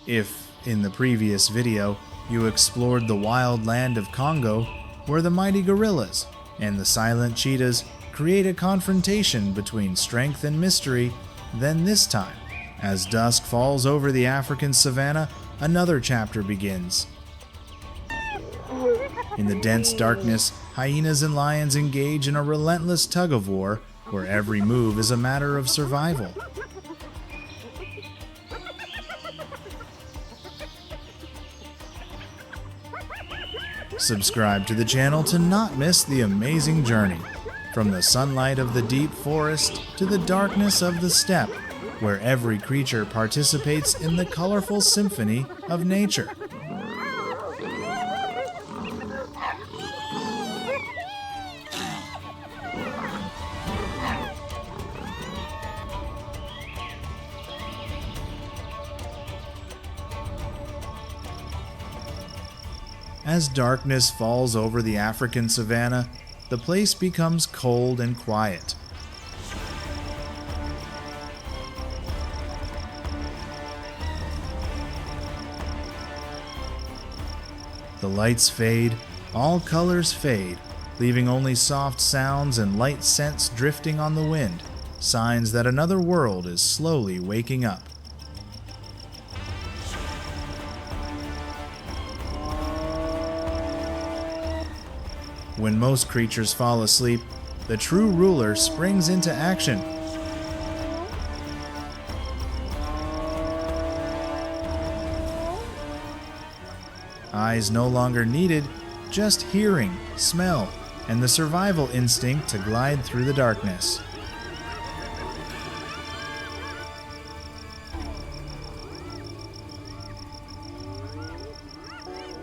If, in the previous video, you explored the wild land of Congo, where the mighty gorillas and the silent cheetahs create a confrontation between strength and mystery, then this time, as dusk falls over the African savanna, another chapter begins. In the dense darkness, hyenas and lions engage in a relentless tug-of-war where every move is a matter of survival. Subscribe to the channel to not miss the amazing journey, from the sunlight of the deep forest to the darkness of the steppe, where every creature participates in the colorful symphony of nature. As darkness falls over the African savanna, the place becomes cold and quiet. The lights fade, all colors fade, leaving only soft sounds and light scents drifting on the wind, signs that another world is slowly waking up. When most creatures fall asleep, the true ruler springs into action. Eyes no longer needed, just hearing, smell, and the survival instinct to glide through the darkness.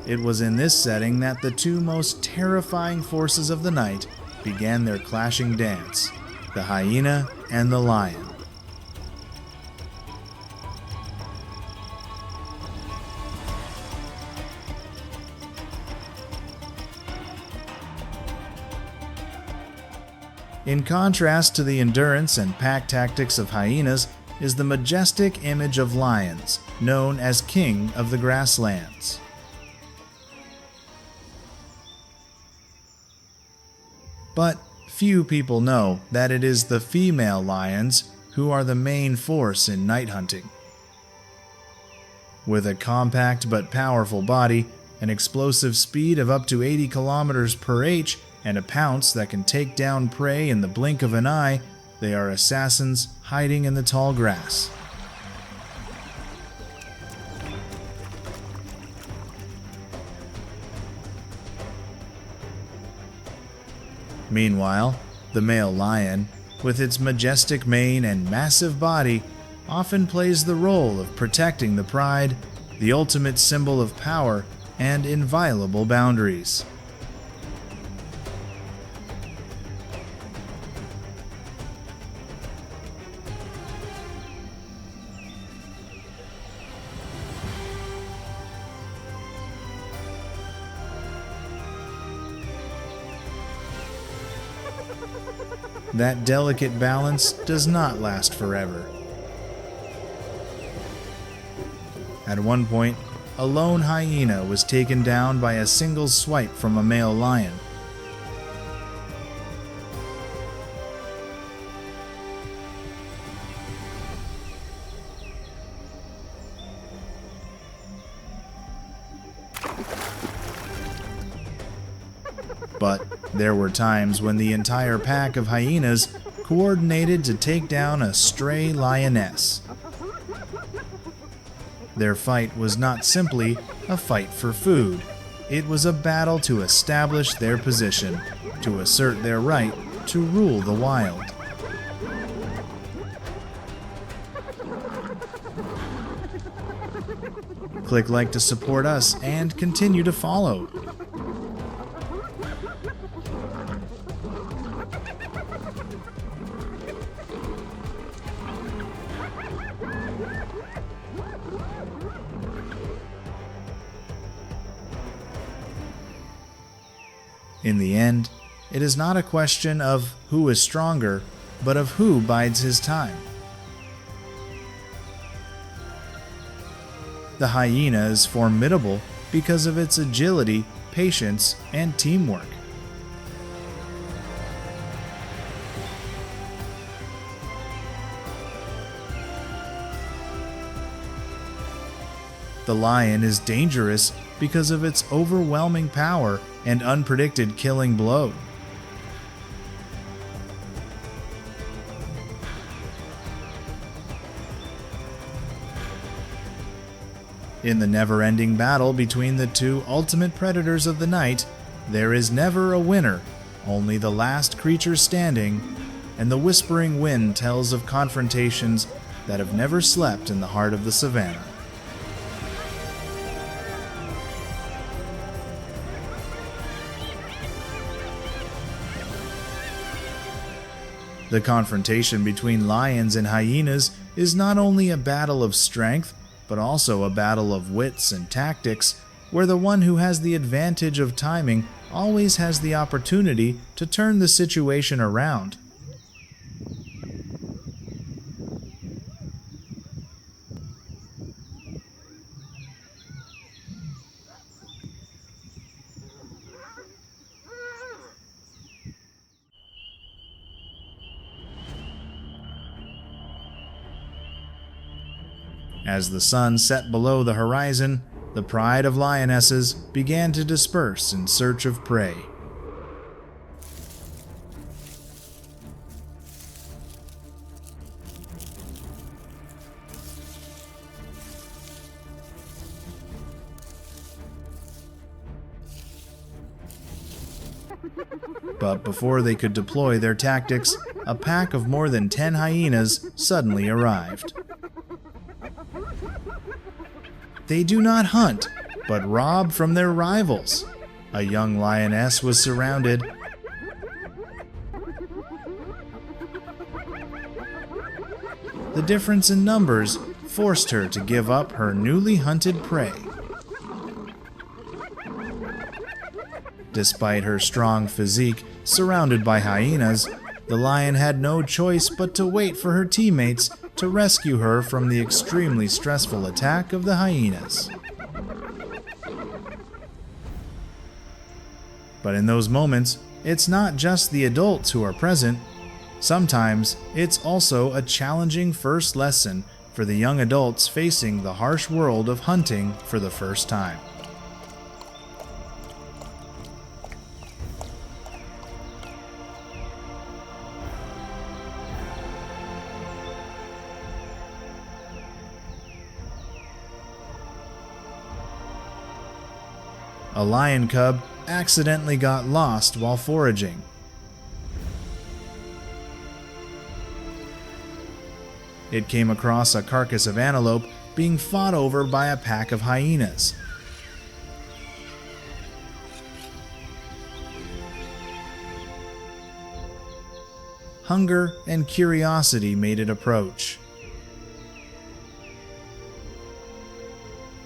It was in this setting that the two most terrifying forces of the night began their clashing dance, the hyena and the lion. In contrast to the endurance and pack tactics of hyenas is the majestic image of lions, known as king of the grasslands. But few people know that it is the female lions who are the main force in night hunting. With a compact but powerful body, an explosive speed of up to 80 kilometers per h, and a pounce that can take down prey in the blink of an eye, they are assassins hiding in the tall grass. Meanwhile, the male lion, with its majestic mane and massive body, often plays the role of protecting the pride, the ultimate symbol of power, and inviolable boundaries. That delicate balance does not last forever. At one point, a lone hyena was taken down by a single swipe from a male lion. But there were times when the entire pack of hyenas coordinated to take down a stray lioness. Their fight was not simply a fight for food. It was a battle to establish their position, to assert their right to rule the wild. Click like to support us and continue to follow. In the end, it is not a question of who is stronger, but of who bides his time. The hyena is formidable because of its agility, patience, and teamwork. The lion is dangerous because of its overwhelming power and unpredicted killing blow. In the never-ending battle between the two ultimate predators of the night, there is never a winner, only the last creature standing, and the whispering wind tells of confrontations that have never slept in the heart of the savannah. The confrontation between lions and hyenas is not only a battle of strength, but also a battle of wits and tactics, where the one who has the advantage of timing always has the opportunity to turn the situation around. As the sun set below the horizon, the pride of lionesses began to disperse in search of prey. But before they could deploy their tactics, a pack of more than 10 hyenas suddenly arrived. They do not hunt, but rob from their rivals. A young lioness was surrounded. The difference in numbers forced her to give up her newly hunted prey. Despite her strong physique, surrounded by hyenas, the lion had no choice but to wait for her teammates to rescue her from the extremely stressful attack of the hyenas. But in those moments, it's not just the adults who are present. Sometimes, it's also a challenging first lesson for the young adults facing the harsh world of hunting for the first time. A lion cub accidentally got lost while foraging. It came across a carcass of antelope being fought over by a pack of hyenas. Hunger and curiosity made it approach.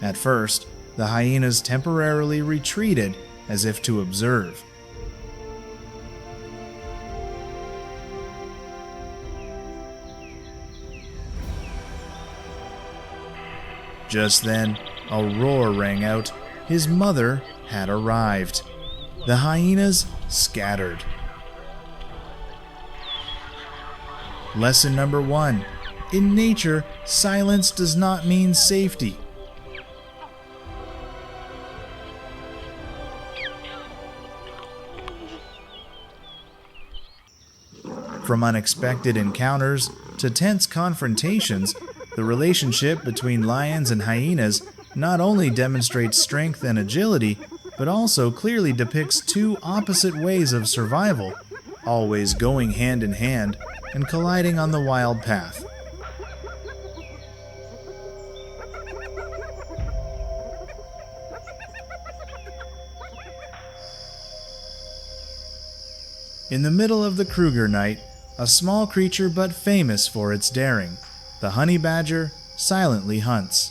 At first, the hyenas temporarily retreated as if to observe. Just then, a roar rang out. His mother had arrived. The hyenas scattered. Lesson number 1. In nature, silence does not mean safety. From unexpected encounters to tense confrontations, the relationship between lions and hyenas not only demonstrates strength and agility, but also clearly depicts two opposite ways of survival, always going hand in hand and colliding on the wild path. In the middle of the Kruger night, a small creature but famous for its daring, the honey badger silently hunts.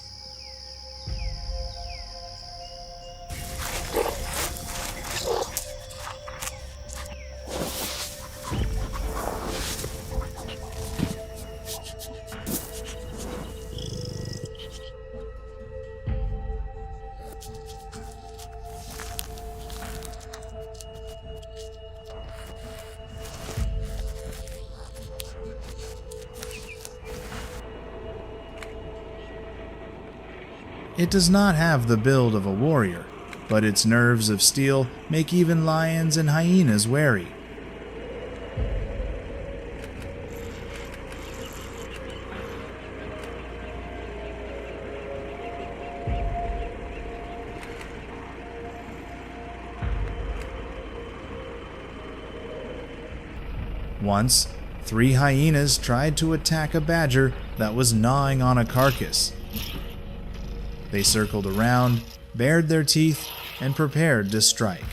It does not have the build of a warrior, but its nerves of steel make even lions and hyenas wary. Once, 3 hyenas tried to attack a badger that was gnawing on a carcass. They circled around, bared their teeth, and prepared to strike.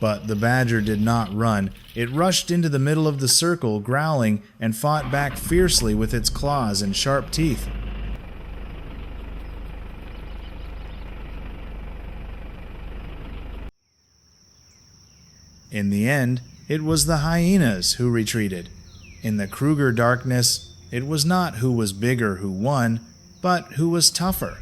But the badger did not run. It rushed into the middle of the circle, growling, and fought back fiercely with its claws and sharp teeth. In the end, it was the hyenas who retreated. In the Kruger darkness, it was not who was bigger who won, but who was tougher.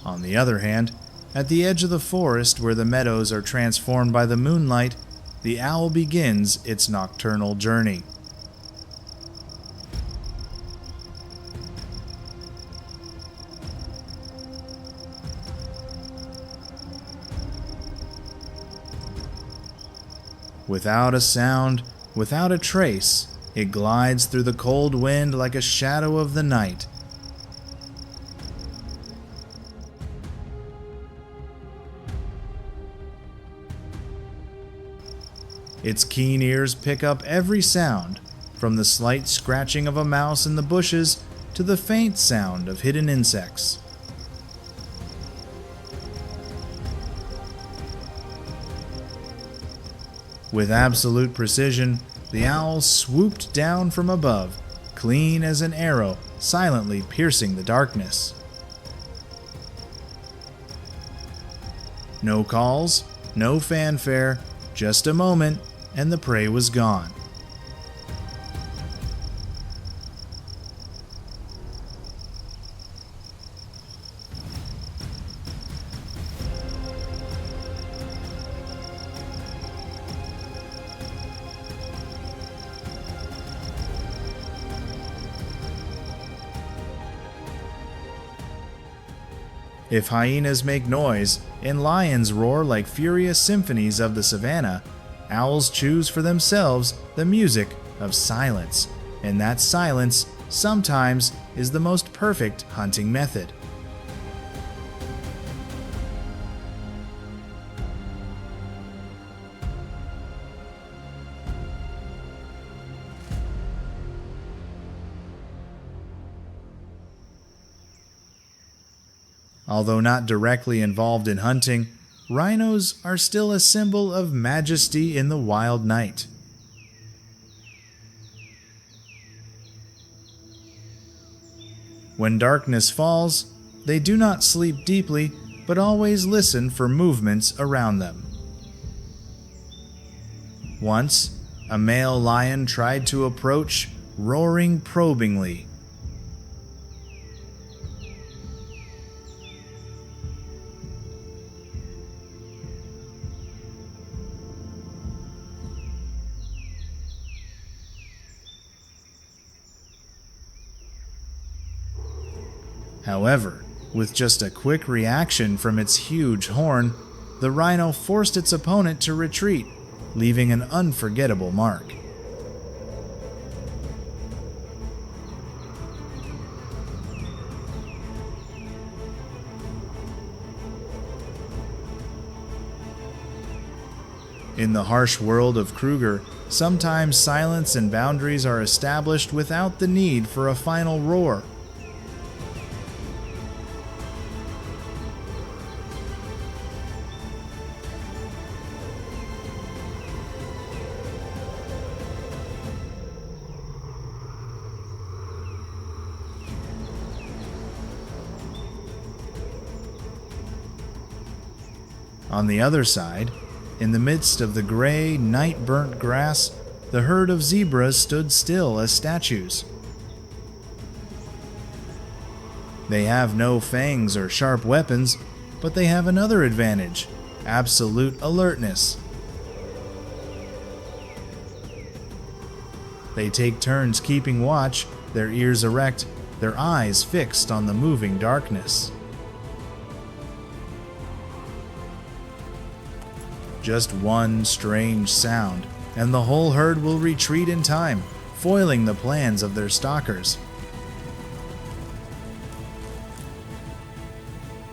On the other hand, at the edge of the forest where the meadows are transformed by the moonlight, the owl begins its nocturnal journey. Without a sound, without a trace, it glides through the cold wind like a shadow of the night. Its keen ears pick up every sound, from the slight scratching of a mouse in the bushes to the faint sound of hidden insects. With absolute precision, the owl swooped down from above, clean as an arrow, silently piercing the darkness. No calls, no fanfare, just a moment, and the prey was gone. If hyenas make noise and lions roar like furious symphonies of the savannah, owls choose for themselves the music of silence, and that silence sometimes is the most perfect hunting method. Although not directly involved in hunting, rhinos are still a symbol of majesty in the wild night. When darkness falls, they do not sleep deeply, but always listen for movements around them. Once, a male lion tried to approach, roaring probingly. However, with just a quick reaction from its huge horn, the rhino forced its opponent to retreat, leaving an unforgettable mark. In the harsh world of Kruger, sometimes silence and boundaries are established without the need for a final roar. On the other side, in the midst of the gray, night-burnt grass, the herd of zebras stood still as statues. They have no fangs or sharp weapons, but they have another advantage: absolute alertness. They take turns keeping watch, their ears erect, their eyes fixed on the moving darkness. Just one strange sound, and the whole herd will retreat in time, foiling the plans of their stalkers.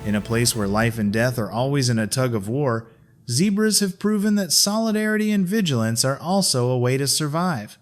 In a place where life and death are always in a tug of war, zebras have proven that solidarity and vigilance are also a way to survive.